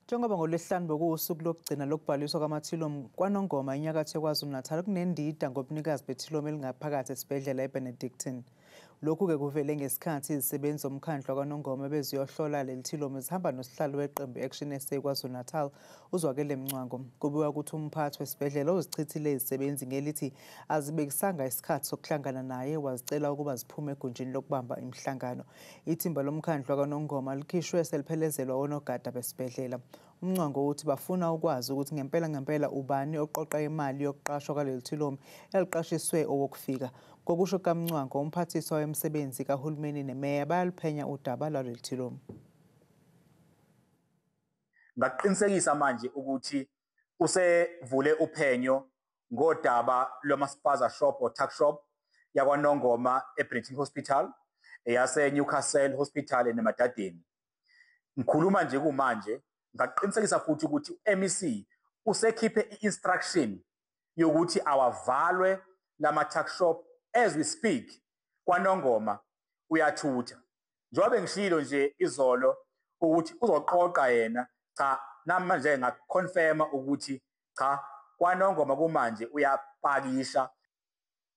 Njengoba ngoLwesihlanu bekuwusuku lokugcina lokubhaliswa kwamathilomu kwaNongoma enyakatho KwaZulu-Natal kunendida ngobunikazi bethilomu elingaphakathi esibhedlela eBenedictine. Lokhu-ke kuvele ngesikhathi izisebenzi zomkhandlu kwaNongoma beziyohlola leli thilomu zihamba nosihlalo weqembu Action SA KwaZulu-Natal uZwakele Mncwango. Kubikwa ukuthi umphathi wesibhedlela uzichithile izisebenzi ngelithi azibekisanga isikhathi sokuhlangana naye wazicela ukuba ziphume egunjini lokubamba imihlangano. Ithimba lomkhandlu kwaNongoma likhishwe seliphelezelwa onogada besibhedlela. Mncwango uthi bafuna ukwazi ukuthi ngempela ubani oqoqa imali yokuqashwa kwaleli thilomu eliqashiswe owokufika. Ngokusho kaMncwango, umphathiswa wemisebenzi kahulumeni nemeya bayaliphenya udaba lwaleli thilomu. Ngaqinisekisa manje ukuthi usevule uphenyo ngodaba lwamaspaza shop or tuck shop yakwaNongoma eBrenton Hospital, eyase Newcastle Hospital eNemadadeni. Ngikhuluma nje kumanje ngaqinisekisa futhi ukuthi uMEC usekhiphe i-instruction yokuthi awavalwe lama tuck shop as we speak. KwaNongoma uyathutha. Njengoba ngishilo nje izolo ukuthi uzoqoqa yena, cha namanje ngakonfirma ukuthi cha KwaNongoma kumanje uyapakisha